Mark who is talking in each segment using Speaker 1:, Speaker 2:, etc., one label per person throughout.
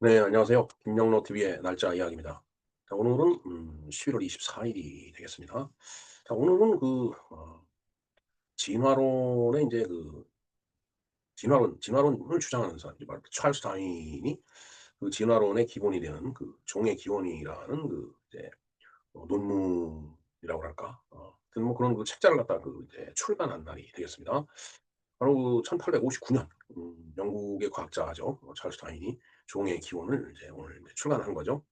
Speaker 1: 네, 안녕하세요. 김영로 TV의 날짜 이야기입니다. 자, 오늘은 11월 24일이 되겠습니다. 자, 오늘은 진화론의 이제 진화론을 주장하는 사람, 바로 찰스 다윈이 그 진화론의 기본이 되는 그 종의 기원이라는 이제 논문이라고 할까? 하여튼 뭐 그런 그 책자를 갖다 이제 출간한 날이 되겠습니다. 바로 1859년 영국의 과학자죠. 찰스 다윈이 종의 기원을 이제 오늘 이제 출간한 거죠.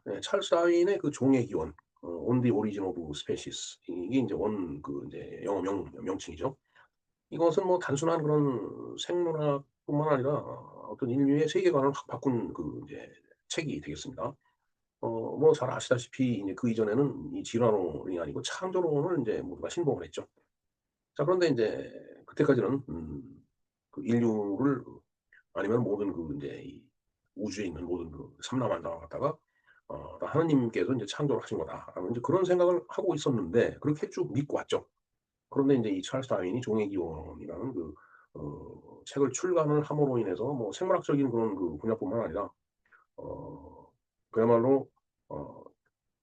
Speaker 1: 네. 찰스 다윈의 그 종의 기원, On the Origin of Species, 이게 인제 이제 영어 명칭이죠. 이것은 뭐 단순한 그런 생물학뿐만 아니라 어떤 인류의 세계관을 확 바꾼 이제 책이 되겠습니다. 뭐 잘 아시다시피 이제 그 이전에는 이 진화론이 아니고 창조론을 인제 모두가 신봉을 했죠. 자, 그런데 인제 그때까지는 그 인류를, 아니면 모든 인제 이 우주에 있는 모든 삼라만상을 갖다가 다 하느님께서 인제 창조를 하신 거다라는 인제 그런 생각을 하고 있었는데, 그렇게 쭉 믿고 왔죠. 그런데 인제 이 찰스 다윈이 종의 기원이라는 책을 출간을 함으로 인해서 뭐 생물학적인 그런 분야뿐만 아니라 어 그야말로 어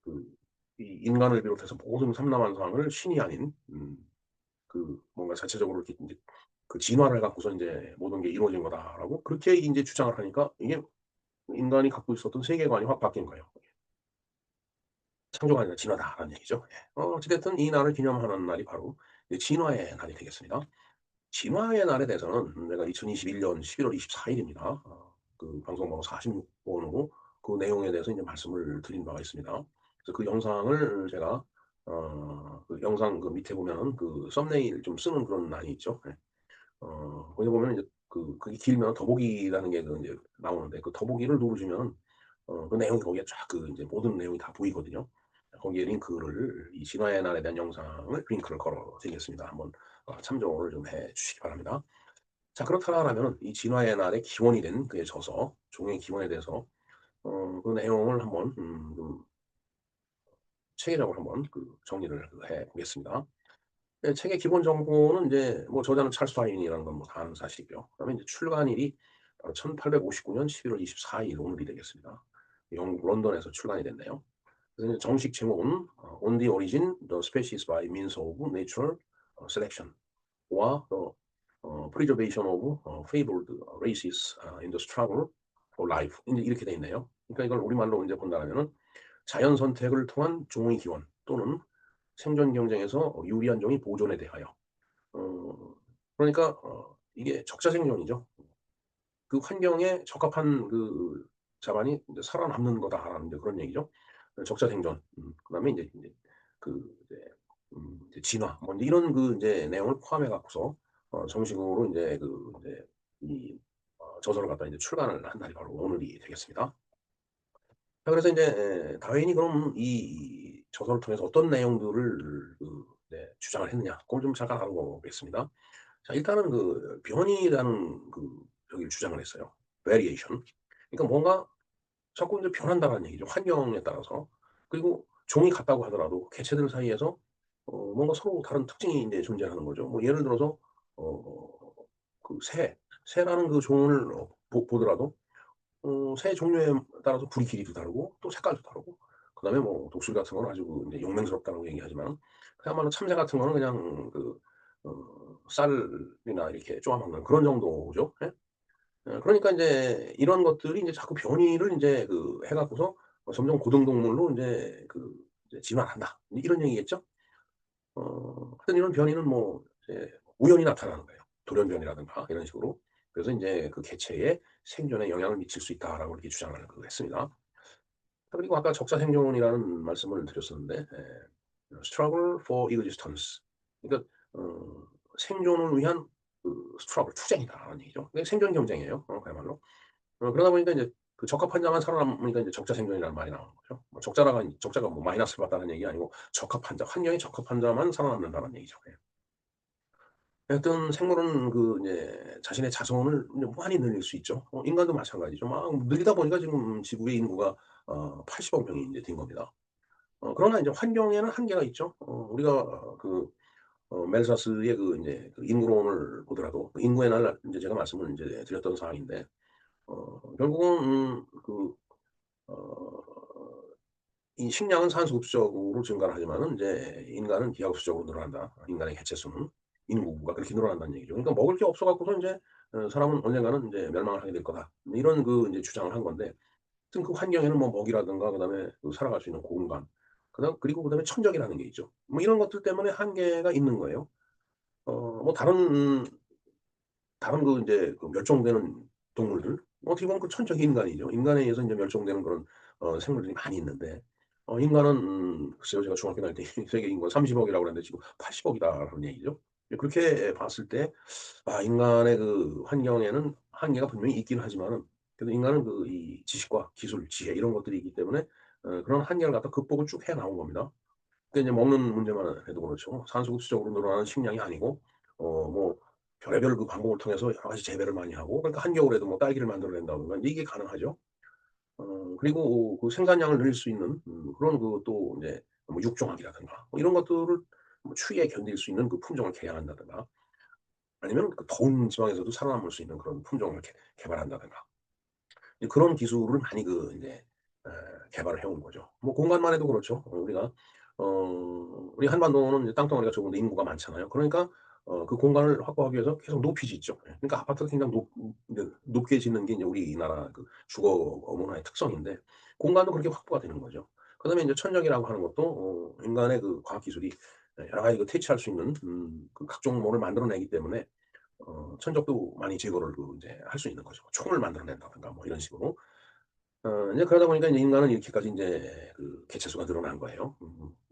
Speaker 1: 그 이 인간을 비롯해서 모든 삼라만상을 신이 아닌 뭔가 자체적으로 이렇게 인제 진화를 해 갖고서 인제 '모든 게 이루어진 거다.'라고 그렇게 인제 주장을 하니까, 이게 인간이 갖고 있었던 세계관이 확 바뀐 거예요. '창조가 아니라 진화다.'라는 얘기죠. 예. 어찌 됐든 이 날을 기념하는 날이 바로 이제 진화의 날이 되겠습니다. 진화의 날에 대해서는 내가 2021년 11월 24일입니다. 방송 번호 46 번으로 그 내용에 대해서 이제 말씀을 드린 바가 있습니다. 그래서 그 영상을 제가 그 영상 밑에 보면은 썸네일 좀 쓰는 그런 란이 있죠. 예. 거기 보면은 이제 그게 길면 더보기라는 게 이제 나오는데, 그 더보기를 누르시면 그 내용이 거기에 쫙 이제 모든 내용이 다 보이거든요. 거기에 링크를, 이 진화의 날에 대한 영상을 링크를 걸어 드리겠습니다. 한번 참조를 좀 해 주시기 바랍니다. 자, 그렇다라면은 이 진화의 날의 기원이 된 그의 저서 종의 기원에 대해서 그 내용을 한번 체계적으로 한번 정리를 해 보겠습니다. 예, 책의 기본 정보는 인제 뭐 저자는 찰스 다윈이라는 건 뭐 다 아는 사실이고요. 그다음에 인제 출간일이 바로 1859년 11월 24일, 오늘이 되겠습니다. 영국 런던에서 출간이 됐네요. 그래서 이제 정식 제목은 On the Origin, the Species by Means of Natural Selection과 The Preservation of Fabled Races in the Struggle for Life, 인제 이렇게 돼 있네요. 그러니까 이걸 우리말로 인제 본다라면은 자연 선택을 통한 종의 기원, 또는 생존 경쟁에서 유리한 종이 보존에 대하여. 그러니까 이게 적자생존이죠. 그 환경에 적합한 자만이 인제 살아남는 거다라는 이제 그런 얘기죠. 적자생존. 그다음에 인제 이제 이제 진화, 뭐 인제 이런 인제 내용을 포함해 갖고서 정식으로 인제 인제 이 저서를 갖다 이제 출간을 한 날이 바로 오늘이 되겠습니다. 자, 그래서 인제 다윈이 그럼 이 저서를 통해서 어떤 내용들을 네 주장을 했느냐, 그걸 좀 잠깐 알아보겠습니다. 자, 일단은 변이라는 저기를 주장을 했어요. variation. 그러니까 뭔가 자꾸 인제 변한다라는 얘기죠, 환경에 따라서. 그리고 종이 같다고 하더라도 개체들 사이에서 뭔가 서로 다른 특징이 인제 존재하는 거죠. 뭐 예를 들어서 어 새라는 종을 보더라도 새 종류에 따라서 부리 길이도 다르고 또 색깔도 다르고, 그다음에 뭐 독수리 같은 건 아주 인제 용맹스럽다고 얘기하지만, 그야말로 참새 같은 거는 그냥 쌀이나 이렇게 쪼아 먹는 그런 정도죠. 예. 그러니까 인제 이런 것들이 인제 자꾸 변이를 인제 해 갖고서 점점 고등동물로 인제 이제 진화한다, 이런 얘기겠죠? 하여튼 이런 변이는 뭐 이제 우연히 나타나는 거예요. 돌연변이라든가 이런 식으로. 그래서 인제 그 개체의 생존에 영향을 미칠 수 있다라고 이렇게 주장을 했습니다. 그리고 아까 적자생존이라는 말씀을 드렸었는데, struggle for existence. 그러니까 생존을 위한 struggle, 투쟁이다라는 얘기죠. 그게 생존 경쟁이에요, 그야말로. 그러다 보니까 인제 적합한 자만 살아남으니까 인제 적자생존이라는 말이 나오는 거죠. 뭐 적자가 뭐 마이너스를 봤다는 얘기가 아니고 적합한 자, 환경에 적합한 자만 살아남는다는 얘기죠. 예. 어떤 생물은 이제 자신의 자손을 이제 무한히 늘릴 수 있죠. 인간도 마찬가지죠. 막 늘리다 보니까 지금 지구의 인구가 80억 명이 인제 된 겁니다. 그러나 인제 환경에는 한계가 있죠. 우리가 멜사스의 인제 인구론을 보더라도, 인구의 날 인제 제가 말씀을 인제 드렸던 사항인데, 결국은 어 이 식량은 산소급수적으로 증가를 하지만은 인제 인간은 기하급수적으로 늘어난다. 인간의 개체 수는, 인구가 그렇게 늘어난다는 얘기죠. 그러니까 먹을 게 없어 갖고서 인제 '사람은 언젠가는 인제 멸망을 하게 될 거다.' 이런 인제 주장을 한 건데, 하여튼 그 환경에는 뭐 먹이라든가 그다음에 그 살아갈 수 있는 공간, 그다음에 천적이라는 게 있죠. 뭐 이런 것들 때문에 한계가 있는 거예요. 뭐 다른 인제 멸종되는 동물들, 어떻게 보면 그 천적이 인간이죠. 인간에 의해서 인제 멸종되는 그런 생물들이 많이 있는데, 인간은 글쎄요, 제가 중학교 다닐 때 세계 인구가 30억 이라고 그랬는데 지금 80억 이다라는 얘기죠. 그렇게 봤을 때 인간의 그 환경에는 한계가 분명히 있긴 하지만은, 그래도 인간은 이 지식과 기술, 지혜 이런 것들이 있기 때문에 그런 한계를 갖다 극복을 쭉 해 나온 겁니다. 근데 이제 먹는 문제만 해도 그렇죠. 산소급수적으로 늘어나는 식량이 아니고 뭐 별의별 그 방법을 통해서 여러 가지 재배를 많이 하고, 그러니까 한겨울에도 뭐 딸기를 만들어낸다든가 이제 이게 가능하죠. 그리고 그 생산량을 늘릴 수 있는 그런 또 인제 뭐 육종학이라든가 뭐 이런 것들을 뭐 추위에 견딜 수 있는 그 품종을 개량한다든가, 아니면 그 더운 지방에서도 살아남을 수 있는 그런 품종을 개발한다든가, 이제 그런 기술을 많이 인제 에 개발을 해온 거죠. 뭐 공간만 해도 그렇죠. 우리 한반도는 이제 땅덩어리가 좁은데 인구가 많잖아요. 그러니까 그 공간을 확보하기 위해서 계속 높이 짓죠. 예. 그러니까 아파트가 굉장히 이제 높게 짓는 게 이제 우리나라 그 주거 문화의 특성인데, 공간도 그렇게 확보가 되는 거죠. 그다음에 인제 천적이라고 하는 것도 인간의 그 과학 기술이 여러 가지 퇴치할 수 있는 그 각종 뭐를 만들어내기 때문에 천적도 많이 제거를 인제 할 수 있는 거죠. 총을 만들어낸다든가 뭐 이런 식으로. 인제 그러다 보니까 인제 인간은 이렇게까지 인제 그 개체 수가 늘어난 거예요.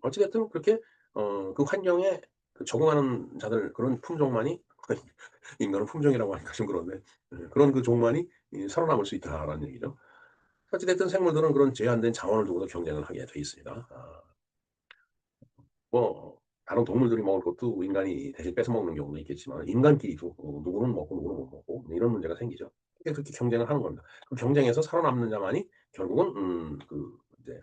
Speaker 1: 어찌 됐든 그렇게 그 환경에 적응하는 자들, 그런 품종만이 인간은 품종이라고 하니까 좀 그런데, 그런 그 종만이 살아남을 수 있다라는 얘기죠. 어찌 됐든 생물들은 그런 제한된 자원을 두고도 경쟁을 하게 돼 있습니다. 뭐 다른 동물들이 먹을 것도 인간이 대신 뺏어 먹는 경우도 있겠지만, 인간끼리도 누구는 먹고 누구는 못 먹고 이런 문제가 생기죠. 그렇게 경쟁을 하는 겁니다. 그 경쟁에서 살아남는 자만이 결국은 이제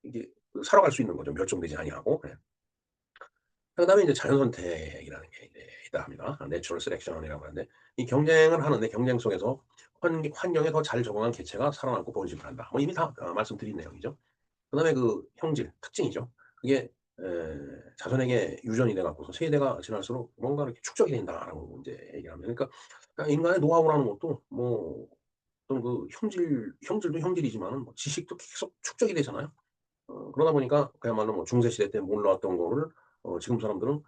Speaker 1: 이게 살아갈 수 있는 거죠, 멸종되지 아니하고. 예. 그다음에 이제 자연 선택이라는 게 이제 있다 합니다. 내추럴 셀렉션이라고 하는데, 이 경쟁을 하는데 경쟁 속에서 환경에 더 잘 적응한 개체가 살아남고 번식을 한다. 뭐 이미 다 말씀드린 내용이죠. 그다음에 그 형질, 특징이죠. 그게 자손에게 유전이 돼 갖고서 세대가 지날수록 뭔가 이렇게 축적이 된다라고 인제 얘기를 합니다. 그러니까 인간의 노하우라는 것도 뭐 어떤 그 형질도 형질이지만은 뭐 지식도 계속 축적이 되잖아요. 그러다 보니까 그야말로 뭐 중세 시대 때 몰랐던 거를 지금 사람들은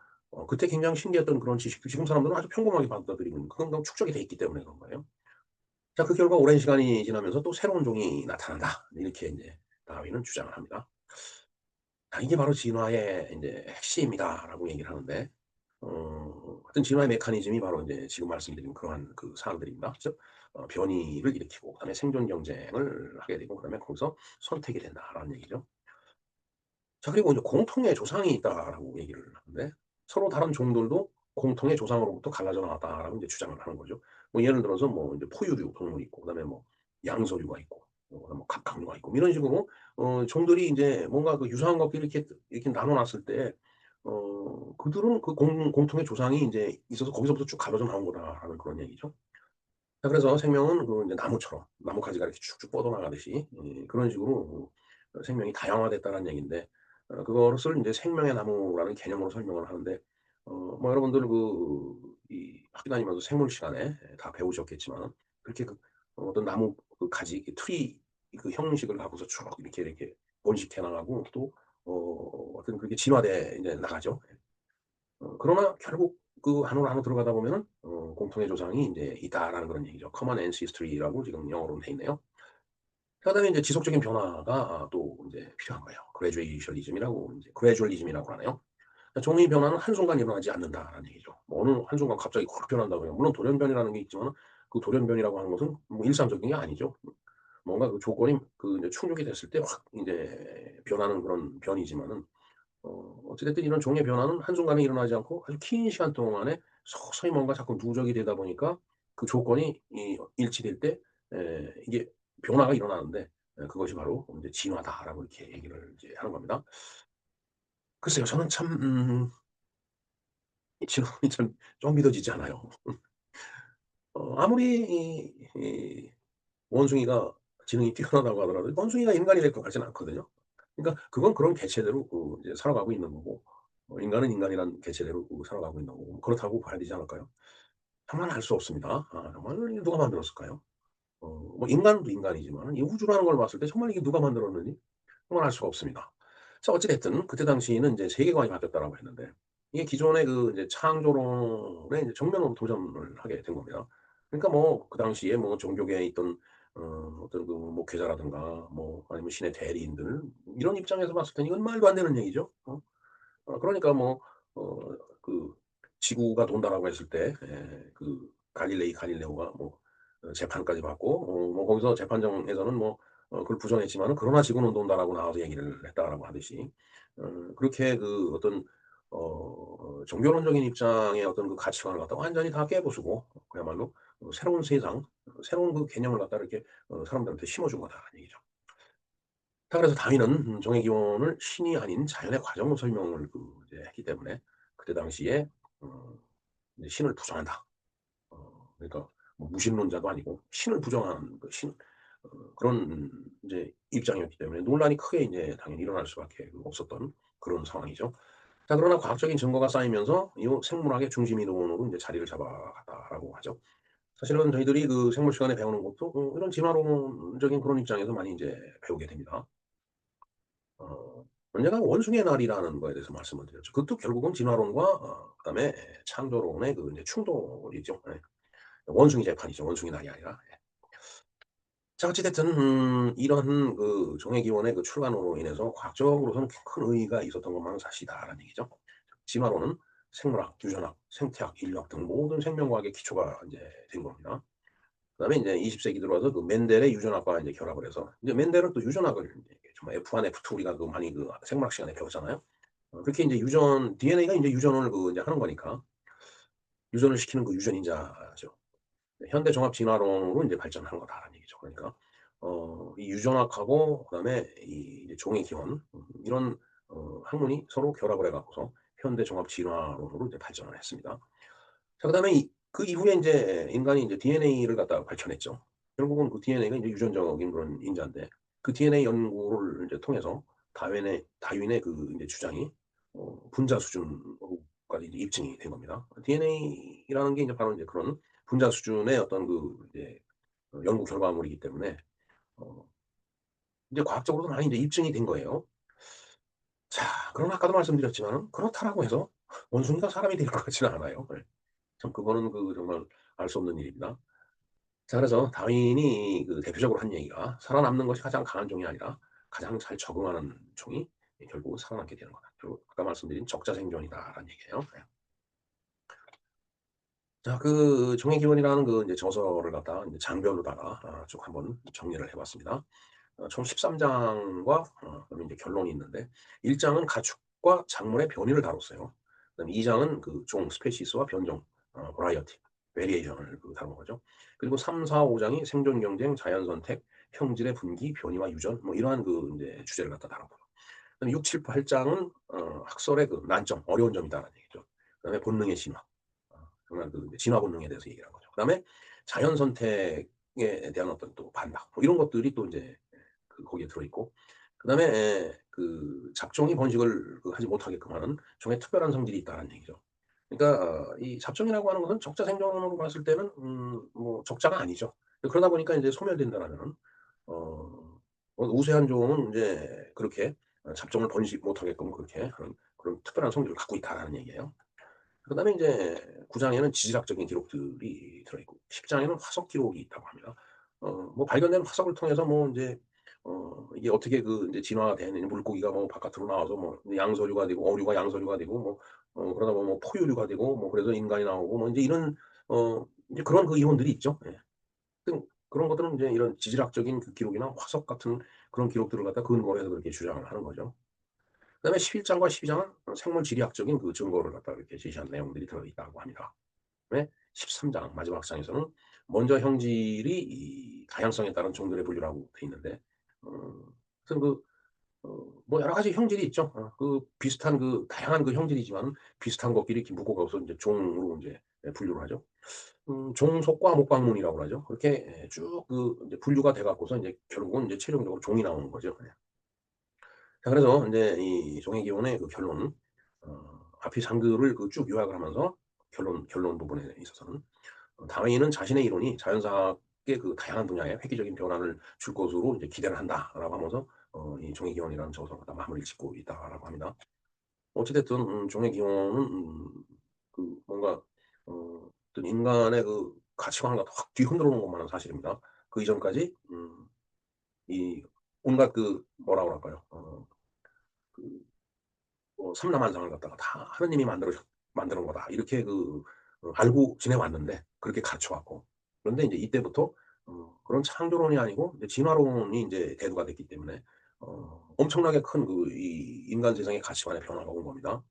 Speaker 1: 그때 굉장히 신기했던 그런 지식도 지금 사람들은 아주 평범하게 받아들이는, 그건 다 축적이 돼 있기 때문에 그런 거예요. 자, 그 결과 오랜 시간이 지나면서 또 새로운 종이 나타난다. 이렇게 인제 다윈은 주장을 합니다. 이게 바로 진화의 인제 핵심이다라고 얘기를 하는데, 어떤 진화의 메커니즘이 바로 인제 지금 말씀드린 그러한 그 사항들입니다. 즉 변이를 일으키고 그다음에 생존 경쟁을 하게 되고 그다음에 거기서 선택이 된다라는 얘기죠. 자, 그리고 이제 공통의 조상이 있다라고 얘기를 하는데, 서로 다른 종들도 공통의 조상으로부터 갈라져 나왔다라고 이제 주장을 하는 거죠. 뭐 예를 들어서 뭐 이제 포유류 동물이 있고 그다음에 뭐 양서류가 있고 그다음에 뭐 갑각류가 있고 뭐 이런 식으로 종들이 인제 뭔가 그 유사한 것들을 이렇게 나눠 놨을 때 그들은 그 공통의 조상이 인제 있어서 거기서부터 쭉 갈라져 나온 거다라는 그런 얘기죠. 자, 그래서 생명은 인제 나무처럼 나뭇가지가 이렇게 쭉쭉 뻗어나가듯이 그런 식으로 생명이 다양화됐다는 얘기인데, 그것을 인제 생명의 나무라는 개념으로 설명을 하는데, 뭐 여러분들 이 학교 다니면서 생물 시간에 다 배우셨겠지만, 그렇게 어떤 나무 그 가지 이렇게 트리 그 형식을 갖고서 쭉 이렇게 번식해 나가고 또 어떤 그게 진화돼 인제 나가죠. 그러나 결국 그 안으로 들어가다 보면은 공통의 조상이 인제 있다라는 그런 얘기죠. common ancestry라고 지금 영어로는 돼 있네요. 그다음에 인제 지속적인 변화가 또 인제 필요한 거예요. graduationism이라고 인제 gradualism이라고 하네요. 그러니까 종의 변화는 한순간 일어나지 않는다라는 얘기죠. 뭐 어느 한순간 갑자기 확 변한다고 해요. 물론 돌연변이라는 게 있지만은 그 돌연변이라고 하는 것은 뭐 일상적인 게 아니죠. 뭔가 그 조건이 인제 충족이 됐을 때 확 인제 변하는 그런 변이지만은, 어찌 됐든 이런 종의 변화는 한순간에 일어나지 않고 아주 긴 시간 동안에 서서히 뭔가 자꾸 누적이 되다 보니까 그 조건이 일치될 때 이게 변화가 일어나는데, 그것이 바로 인제 진화다라고 이렇게 얘기를 이제 하는 겁니다. 글쎄요. 저는 참 이 진화론이 참 좀 믿어지지 않아요. 아무리 이 원숭이가 지능이 뛰어나다고 하더라도 원숭이가 인간이 될 것 같지는 않거든요. 그러니까 그건 그런 개체대로 이제 살아가고 있는 거고, 인간은 인간이란 개체대로 살아가고 있는 거고, 그렇다고 봐야 되지 않을까요? 정말 알 수 없습니다. 정말 누가 만들었을까요? 뭐 인간도 인간이지만 이 우주라는 걸 봤을 때 정말 이게 누가 만들었는지 정말 알 수가 없습니다. 자, 어찌 됐든 그때 당시에는 이제 세계관이 바뀌었다라고 했는데, 이게 기존의 그 이제 창조론에 이제 정면으로 도전을 하게 된 겁니다. 그러니까 뭐 그 당시에 뭐 종교계에 있던 어떤 그 목회자라든가 뭐 아니면 신의 대리인들, 이런 입장에서 봤을 때는 이건 말도 안 되는 얘기죠. 그러니까 뭐 그 지구가 돈다라고 했을 때, 그 갈릴레오가 뭐 재판까지 받고, 뭐 거기서 재판정에서는 뭐 그걸 부정했지만은 그러나 지구는 돈다라고 나와서 얘기를 했다라고 하듯이, 그렇게 그 어떤 종교론적인 입장의 어떤 그 가치관을 갖다가 완전히 다 깨부수고 그야말로 새로운 세상, 새로운 그 개념을 갖다 이렇게 사람들한테 심어준 거다라는 얘기죠. 자, 그래서 다윈은 종의 기원을 신이 아닌 자연의 과정으로 설명을 이제 했기 때문에 그때 당시에 어 이제 신을 부정한다. 그러니까 뭐 무신론자도 아니고 신을 부정하는 그런 이제 입장이었기 때문에 논란이 크게 인제 당연히 일어날 수밖에 없었던 그런 상황이죠. 자, 그러나 과학적인 증거가 쌓이면서 이 생물학의 중심 이론으로 인제 자리를 잡아갔다라고 하죠. 사실은 저희들이 그 생물 시간에 배우는 것도 이런 진화론적인 그런 입장에서 많이 인제 배우게 됩니다. 언젠가 원숭이의 날이라는 거에 대해서 말씀을 드렸죠. 그것도 결국은 진화론과 그다음에 창조론의 그 인제 충돌이죠. 예. 원숭이 재판이죠. 원숭이 날이 아니라. 예. 자, 어찌 됐든 이런 그 종의 기원의 그 출간으로 인해서 과학적으로서는 큰 의의가 있었던 것만은 사실이다라는 얘기죠. 진화론은 생물학, 유전학, 생태학, 인류학 등 모든 생명과학의 기초가 인제 된 겁니다. 그다음에 인제 20 세기 들어와서 그 멘델의 유전학과 인제 결합을 해서, 이제 멘델은 또 유전학을 인제 정말 F1, F2 우리가 그 많이 그 생물학 시간에 배웠잖아요. 그렇게 인제 DNA가 인제 유전을 인제 하는 거니까 유전을 시키는 그 유전인자죠. 네, 현대 종합 진화론으로 인제 발전한 거다라는 얘기죠. 그러니까 이 유전학하고 그다음에 이 이제 종의 기원, 이런 학문이 서로 결합을 해 갖고서 현대 종합 진화론으로 이제 발전을 했습니다. 자, 그다음에 그 이후에 인제 인간이 인제 DNA를 갖다가 발견했죠. 결국은 그 DNA가 인제 유전적인 그런 인자인데, 그 DNA 연구를 인제 통해서 다윈의 그 인제 주장이 분자 수준으로까지 이제 입증이 된 겁니다. DNA라는 게 인제 바로 인제 그런 분자 수준의 어떤 그 이제 연구 결과물이기 때문에 어 이제 과학적으로도 많이 인제 입증이 된 거예요. 자, 그러나 아까도 말씀드렸지만은 그렇다라고 해서 원숭이가 사람이 될 것 같지는 않아요. 예. 참 그거는 그 정말 알 수 없는 일입니다. 자, 그래서 다윈이 그 대표적으로 한 얘기가 "살아남는 것이 가장 강한 종이 아니라 가장 잘 적응하는 종이 결국은 살아남게 되는 거다." 결국 아까 말씀드린 적자생존이다라는 얘기예요. 네. 자, 그 종의 기원이라는 그 이제 저서를 갖다가 이제 장별로다가 쭉 한번 정리를 해 봤습니다. 총 13 장과 그다음에 이제 결론이 있는데, 1 장은 가축과 작물의 변이를 다뤘어요. 그다음에 2 장은 그 종 스페시스와 변종 버라이어티 베리에이션을 다룬 거죠. 그리고 3, 4, 5 장이 생존 경쟁, 자연 선택, 형질의 분기, 변이와 유전, 뭐 이러한 그 인제 주제를 갖다 다뤘고요. 그다음에 6, 7, 8 장은 학설의 그 난점, 어려운 점이다라는 얘기죠. 그다음에 본능의 진화. 정말 그 진화 본능에 대해서 얘기를 한 거죠. 그다음에 자연 선택에 대한 어떤 또 반박, 뭐 이런 것들이 또 인제 거기에 들어 있고, 그다음에 그 잡종이 번식을 하지 못하게끔 하는 종의 특별한 성질이 있다는 얘기죠. 그러니까 이 잡종이라고 하는 것은 적자 생존으로 봤을 때는 뭐 적자가 아니죠. 그러다 보니까 인제 소멸된다라면은 우세한 종은 인제 그렇게 잡종을 번식 못하게끔 그렇게 그런 특별한 성질을 갖고 있다라는 얘기예요. 그다음에 인제 9 장에는 지질학적인 기록들이 들어 있고, 10 장에는 화석 기록이 있다고 합니다. 뭐 발견된 화석을 통해서 뭐 인제 이게 어떻게 그 인제 진화가 되느냐, 물고기가 뭐 바깥으로 나와서 뭐 양서류가 되고 어류가 양서류가 되고 뭐 그러다 보면 뭐 포유류가 되고 뭐 그래서 인간이 나오고 뭐 인제 이런 인제 그런 그 이론들이 있죠. 예. 하여튼 그런 것들은 인제 이런 지질학적인 그 기록이나 화석 같은 그런 기록들을 갖다 근거로 해서 그렇게 주장을 하는 거죠. 그다음에 11 장과 12 장은 생물 지리학적인 그 증거를 갖다가 이렇게 제시한 내용들이 들어 있다고 합니다. 그다음에 13장 마지막 장에서는 먼저 형질이 이 다양성에 따른 종들의 분류라고 돼 있는데, 어 하여튼 뭐 여러 가지 형질이 있죠. 그 비슷한 그 다양한 그 형질이지만 비슷한 것끼리 이렇게 묶어 갖고서 인제 종으로 인제 분류를 하죠. 종속과 목광문이라고 그러죠. 그렇게 쭉 그 인제 분류가 돼 갖고서 인제 결국은 인제 최종적으로 종이 나오는 거죠. 예. 자 그래서 인제 이 종의 기원의 그 결론은 앞에 장들을 그 쭉 요약을 하면서 결론 부분에 있어서는 다윈은 자신의 이론이 자연사학의 그 다양한 분야에 획기적인 변화를 줄 것으로 이제 기대를 한다라고 하면서 이 종의 기원이라는 저서를 갖다 마무리를 짓고 있다라고 합니다. 어찌 됐든 종의 기원은 그 뭔가 어떤 인간의 그 가치관을 갖다 확 뒤흔들어 놓은 것만은 사실입니다. 그 이전까지 이 온갖 그 뭐라 그럴까요? 그 뭐 삼라만상을 갖다가 다 하느님이 만드는 거다. 이렇게 알고 지내왔는데 그렇게 가르쳐 왔고. 그런데 인제 이때부터 그런 창조론이 아니고 이제 진화론이 인제 대두가 됐기 때문에 엄청나게 큰 이 인간 세상의 가치관의 변화가 온 겁니다.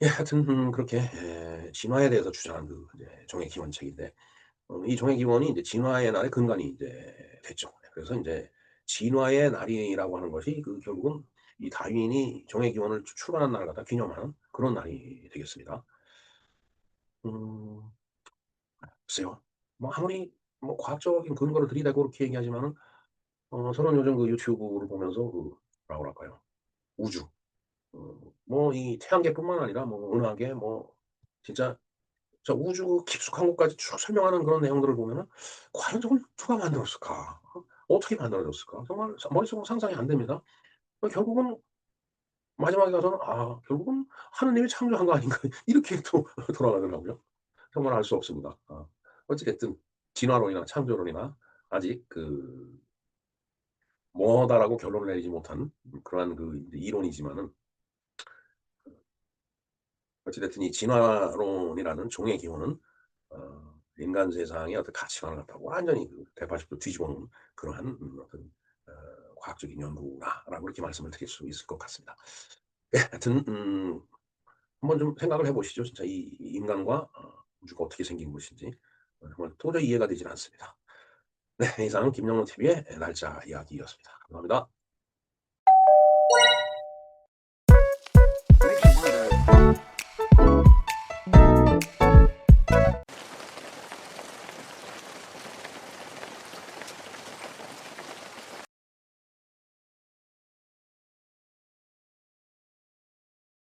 Speaker 1: 예 하여튼 그렇게 진화에 대해서 주장한 이제 종의 기원책인데 이 종의 기원이 인제 진화의 날의 근간이 인제 됐죠. 그래서 인제 진화의 날이라고 하는 것이 결국은 이 다윈이 종의 기원을 출간한 날을 갖다 기념하는 그런 날이 되겠습니다. 음 글쎄요. 뭐 아무리 뭐 과학적인 근거를 들이대고 그렇게 얘기하지만은 저는 요즘 그 유튜브를 보면서 뭐라 그럴까요? 우주 뭐 이 태양계뿐만 아니라 뭐 은하계 뭐 진짜 저 우주 깊숙한 곳까지 쭉 설명하는 그런 내용들을 보면은 '과연 저걸 누가 만들었을까? 어떻게 만들어졌을까?' 정말 머릿속으로 상상이 안 됩니다. 결국은 마지막에 가서는 '아 결국은 하느님이 창조한 거 아닌가?' 이렇게 또 돌아가더라고요. 정말 알 수 없습니다. 어찌 됐든 진화론이나 창조론이나 아직 뭐다라고 결론을 내리지 못한 그러한 이제 이론이지만은 어찌 됐든 이 진화론이라는 종의 기원은 인간 세상의 어떤 가치관을 갖다가 완전히 180도 뒤집어 놓은 그러한 어떤 과학적인 연구다라고 이렇게 말씀을 드릴 수 있을 것 같습니다. 예 하여튼 한번 좀 생각을 해 보시죠. 진짜 이 인간과 우주가 어떻게 생긴 것인지 정말 도저히 이해가 되질 않습니다. 네 이상은 김영로 TV의 날짜 이야기였습니다. 감사합니다.